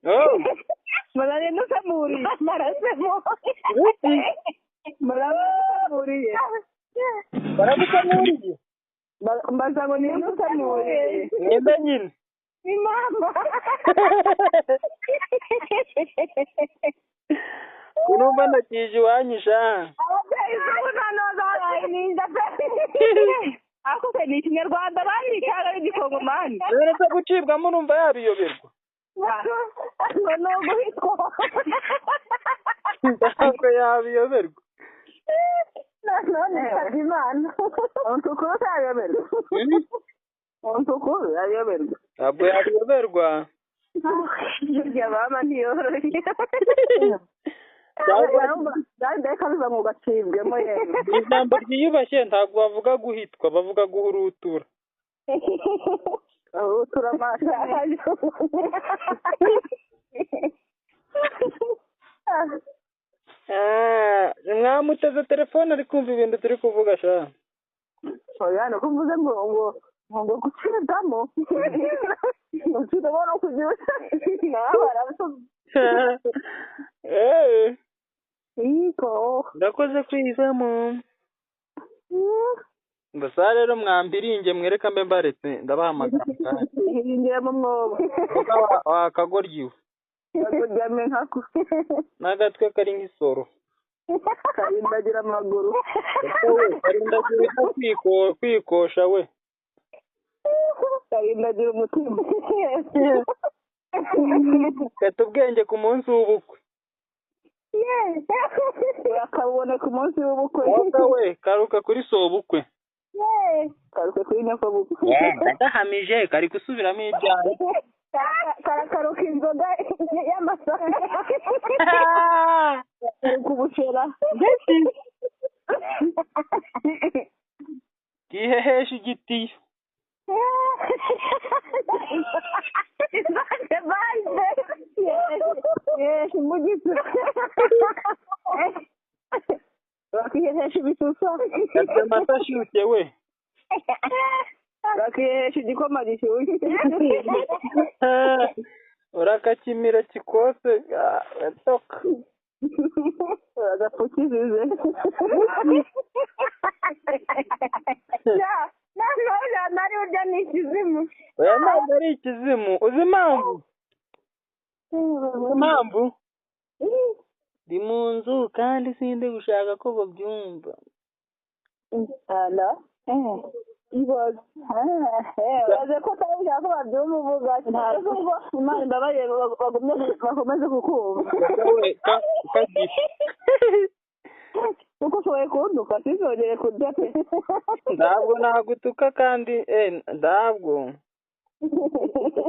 we murare nusamuri marasemo muraburiye baragusamuriye mbaza ngo niyo nusamuri mwembe nyine imama urumva nakije iwanyisha ababyeyi z'ubu nanoza barayininda ako se ni ikinyarwanda bandikaga n'igikongomanyi rero gucibwamo urumva yabiyoberwa ngo ni uguhitwa ntabwo yabiyoberwa none nsabye imana untukuru utayoberwa untukuru yayoberwa ntabwo yabiyoberwa irya mama ntiyoroshye ndeka biva mu gacibwemo yewe ijambo ryiyubashye ntabwo bavuga guhitwa bavuga guhurutura uhurutura amashaje mwamuteze telefone ari kumva ibintu turi kuvuga sha oya nuko mvuze ngo gucibwamo ucibwamo no kubyutsa iko ndakoze kwizamo gusa rero mwambiringe mwereka mbe mbaretse ndabahamagara iringira mu mwobo wakagoryiwe kakuryame nkako n'agatwe kari nk'isoro karindagira amaguru karindagira kwikosha we karindagira umutima kata ubwenge ku munsi w'ubukwe akabubona ku munsi w'ubukwe we karuka kuri sobukwe karuka kuri nyakobukwe ndahamije kari gusubiramo ibyawe karakaruka inzoga y'amasaka karuka ubushera gihehesha igitiyo bakihehesha ibisusa gatwe amata ashyushye we bakihehesha igikoma gishyushye urakakimira kikose toka agapfukizize nari urya ni ikizimu oya ntabwo ari ikizimu uzi impamvu ndi mu nzu kandi sindi gushaka ko babyumva ibaze ko utari gushaka ko babyumva uvuga ntabwo imana imbabarire bakomeze kukumva kuko ushoboye kunduka sinzongere kurya pe ntabwo nagutuka kandi ntabwo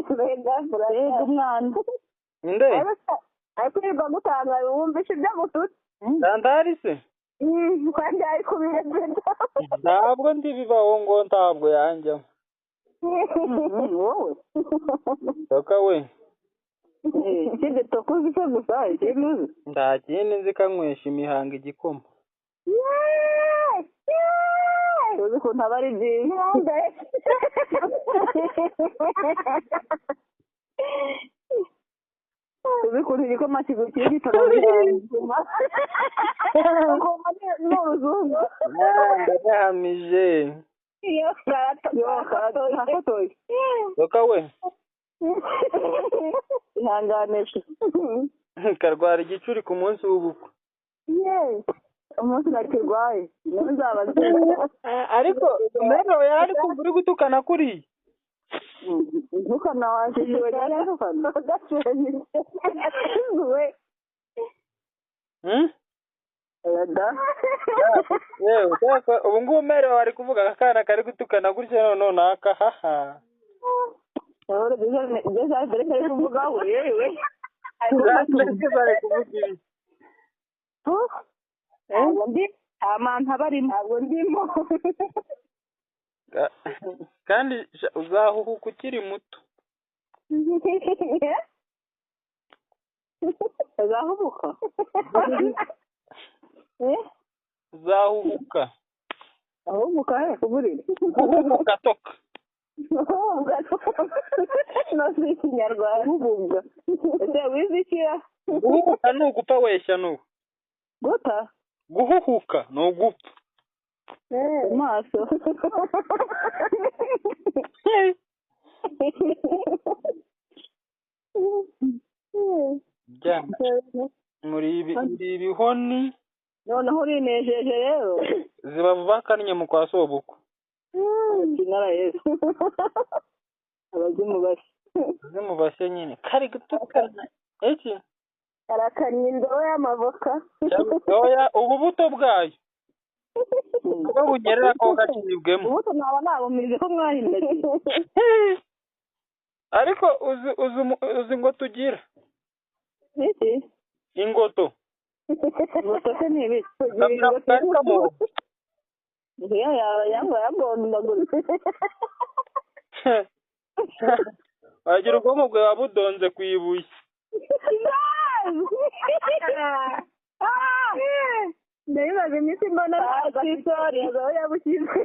mbega umwana nde ariko niba gutanga wumvishe ibyo gututse ndandari se kandi ari kubirezida ntabwo ndibibaho ngo ntabwo yanjyamo wowe toka we ikindi toka uzi se gusa ikindi uzi nta kindi nzi kanywesha imihango igikoma uzi ukuntu aba ari byiza uzi ukuntu igikoma kigukiye gitona ni uruzungu ndagahamije karatoye toka we ihanganisha karwara igicuri ku munsi w'ubukwe umunsi nakirwaye niyo nzaba ariko mbega yari kumva uri gutukana kuriya ntukana washyigiwe ntukana we yewe ubu ngubu merewe wari kuvuga akana kari gutukana gutya none nakahaha ibyo mbere kari kuvuga we yewe bari kuvuga ibi ntabwo ndi amantu aba arimo ntabwo ndimo kandi uzahuhuka ukiri muto uzahubuka uzahuhuka ahubuka he kuburira uhuhuka toka no si ikinyarwanda ububwa ese wize iki guhuhuka ni ugupfa weshya n'ubu guta guhuhuka ni ugupfa maso muri ibihoni noneho urinejeje rero ziba bakannye mu kwa sobukwe kinara yesu zimubashye nyine kari gutukana iki arakanye indobo y'amavoka oya ububuto bwayo ubwo bugerera ko gakibwemo ubuto naba nabumize ko mwahindagiye ariko uzi ngo tugira iki ingoto ingoto se ni ibiki ngiyo yaba yagondagura wagira ubwonko bwawe budonze ku ibuye ndabibaza iminsi mbona agasisori aho yabushyize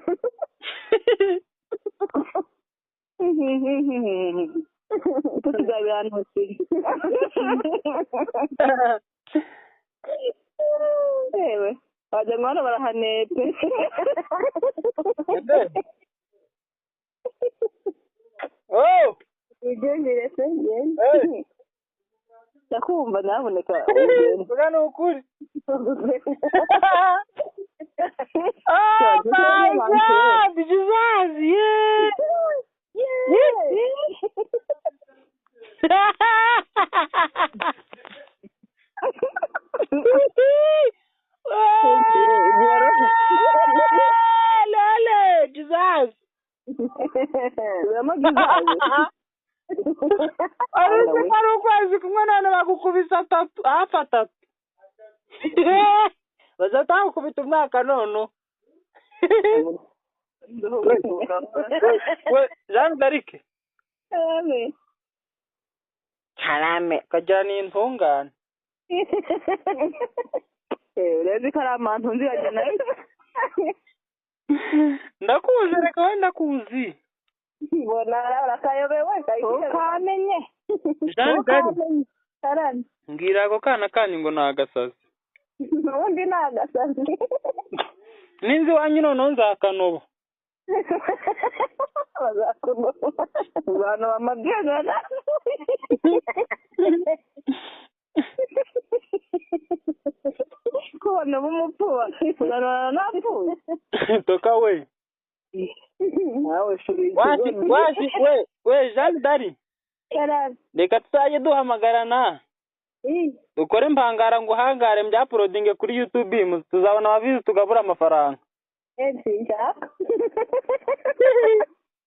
tutugabiranutse yewe wagira ngo hano barahanetse oh wigendere se ndakumva naboneka uvuga ni ukuri oh my god Jesus yeah Lale Jesus ari ukwezi kumwe none bagukubisa hafi atatu bazatagukubita umwaka none Jean d'Arc karame kagira n'intungane urezi ko ari amantu nzi wajya nayo ndakuzi reka we ndakuzi mbona urakayobewe ukamenye Jean d'Arc mbwira ako kana kanyu ngo ni agasazi ubundi ni agasazi ninzi iwanyu noneho nzakanoba bazakunoba uzanoba amabwiriza kubona b'umupfuba uzanoba napfuye toka we nawe shuri we Jean d'Arc reka tuzajye duhamagarana dukore impangara ngo uhangare mbya porodinge kuri YouTube tuzabona ababizi tugabura amafaranga sinshaka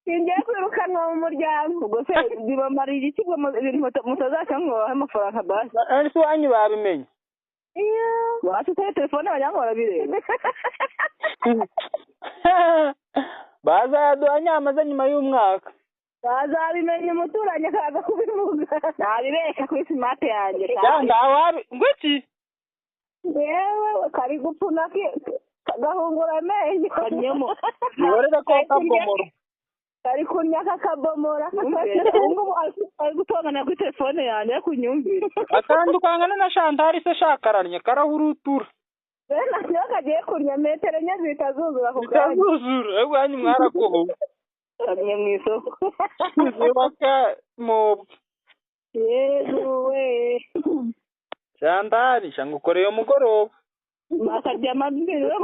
singiye kwirukanwa mu muryango ubwo se bibamarira iki ibintu mutazaca ngo babahe amafaranga basi ariko iwanyu babimenye wacu utari telefone wagira ngo barabireba bazayaduha nyamaze nyuma y'umwaka bazabimenya umuturanyi akaza kubivuga ntabibeshya kuri simate yanjye ngwiki yewe kari gupfuna gahungura amenyo kanyemo yorera ko kabomora kari kunya kakabomora ari gutongana kuri telefone yanjye yo kunyumvira akandukangana na Chantal se shakaranye karahurutura bena cyo kagiye kunya metero enye zitazuzura ku kanya zitazuzura ahubwo hanyu mwarakoho kamye mu isoko zibaka mu yewe Chantal shangukoreye umugoroba makarya amabwiriza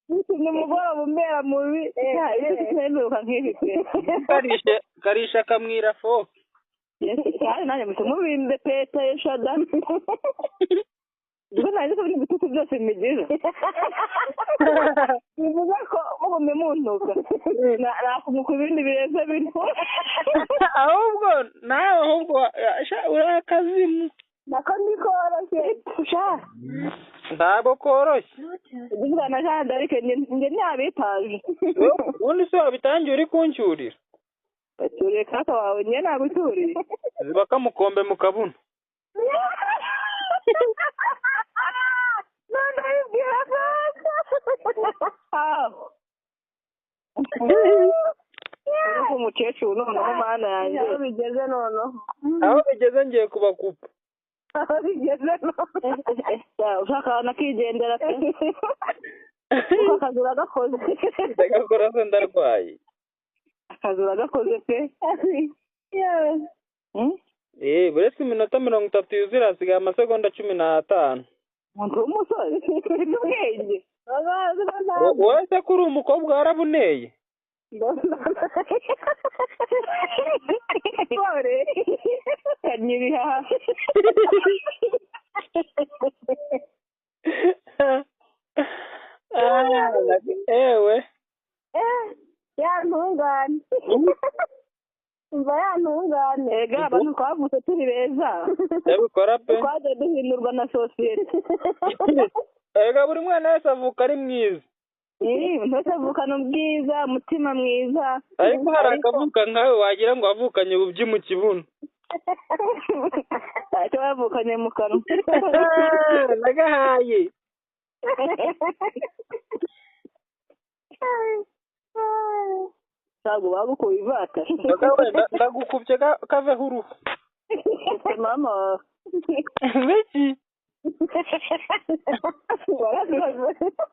ni umugoroba umbera mubi ntiheruka nk'ibi karisha kamwira fo kandi nanjye musa mubinde peta shada ubwo nanjye ko ibitutu byose bimugira bivuga ko mugumye muntuka nakumuka ibindi bireze bino ahubwo nawe uri akazimu nako ndikoroshye ntabwo koroshye uvuga na Jean d'Arc njye ntabitaje ubundi se wabitangiye uri kuncyurira bacyuriye kaka wawe njye nagucyuriye ziba kamukombe mu kabuno none ayibwira kaka ariko umukecuru noneho mana yanjye aho bigeze noneho aho bigeze ngiye kubakupa aho bigeze noneho ushaka nakigendera pe akazura gakoze ndagakora se ndarwaye akazura gakoze pe buretse iminota 30 yuzura hasigaye amasegonda 15 umuntu w'umusore n'ubwenge wowe se kuri umukobwa warabuneye Ore kanyiriha ewe yantungane umva yantungane ega abantu twavutse turi beza yabikora pe twaje duhindurwa na sosiyete ega buri mwana wese avuka ari mwiza ntose avukana ubwiza umutima mwiza ariko hari akavuka nkawe wagira ngo wavukanye ububyi mu kibuno icyo wavukanye mu kanwa nagahaye ntabwo bagukuye ivata ndagukubye kaveho uruhu mama biki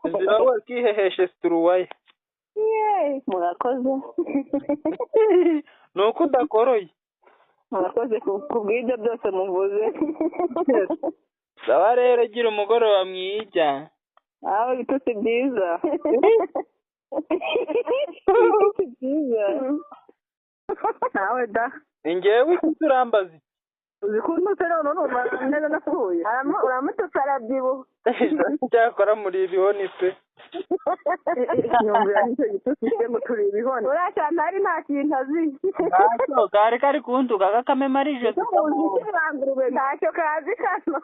nzira wowe kiheheshe situruwaye murakoze ni uko udakoroye murakoze ku bw'ibyo byose muvuze sawa rero gira umugoroba mwiza aho ibitutsi byiza ibitutsi byiza nawe da ingewe ikusi urambaza iki uzi ko unutse none numva neza napfuye uramututse arabyibuha cyakora muri ibihoni pe nyumvira nicyo gitutsi cye ngo turi ibihoni uriya ntari nta kintu azi ntacyo kari kari kuntuka kakamemarije ntacyo kazi kano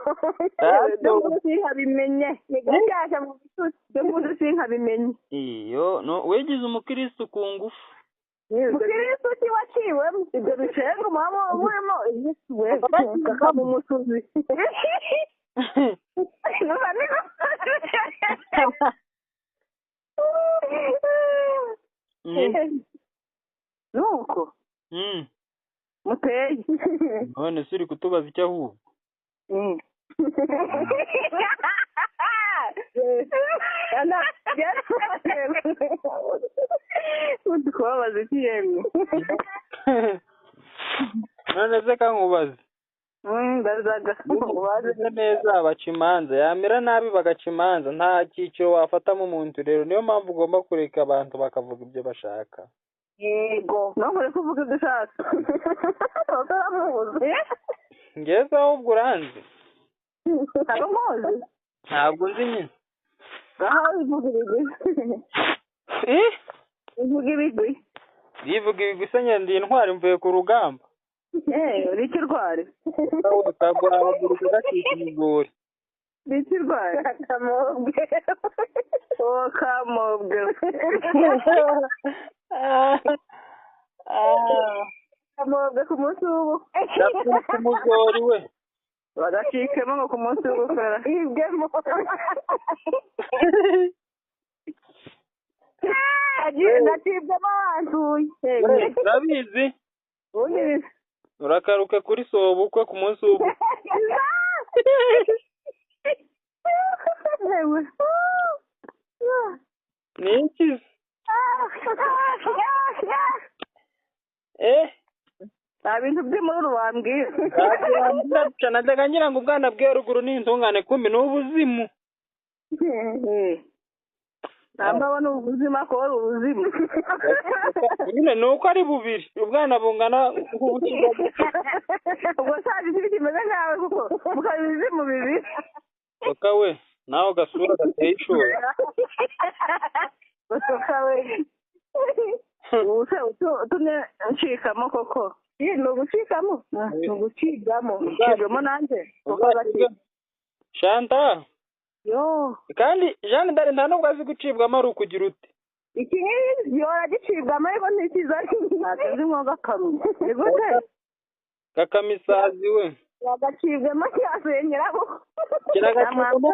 byo munsi sinkabimenye ni gashyashya mu bitutsi byo munsi sinkabimenye iyo wigize umukirisitu ku ngufu umukirisitu ki waciwemo ibyo bishenga umwami wavuyemo yesu we kakaba umusuzi nuko muteye none se uri kutubaza icyo ahubwo undi kubabaza iki yemwe none se kankubaze ndazaga ubaze neza baca imanza yamera nabi bagaca imanza nta cyiciro wafatamo umuntu rero niyo mpamvu ugomba kureka abantu bakavuga ibyo bashaka yego ntabwo kuvuga ibyo ushaka ngeze ahubwo uranzi ntabwo nzi nyine ngaho bivuga ibigwi bivuga ibigwi bivuga ibigwi se nyine ndi intwari mvuye ku rugamba uri ikirwari ukagura abaguruka gacika ibigori ni ikirwari akamobwe kamobwe kamobwe ku munsi w'ubukwe ku mugori we bagacikemo ngo ku munsi w'ubukwe hibwemo nacibwemo wantuye urabizi urakaruka kuri sobukwe ku munsi w'ubukwe ni iki nta bintu by'umururu wambwira najyaga ngira ngo ubwana bwe ruguru ni intungane kumbi ni ubuzimu namba ni ubuzima ko ari ubuzima nyine ni uko ari bubiri ubwana bungana nk'ubukiga ubwo saje ikiri kimeze nkawe kuko mukabizi mu bibiri soka we nawe gasura gateye ishuri soka we utumye ncikamo koko ni ugucikamo ni ugucigamo ucigamo nanjye shanta yo kandi Jeanne d'Arc nta nubwo azi gucibwamo ari ukugira ute iki yora gicibwamo ariko ntikiza ntazi nko gakamye ni gute gakamisazi we yagacibwemo cyasuye nyirabo kiragacibwamo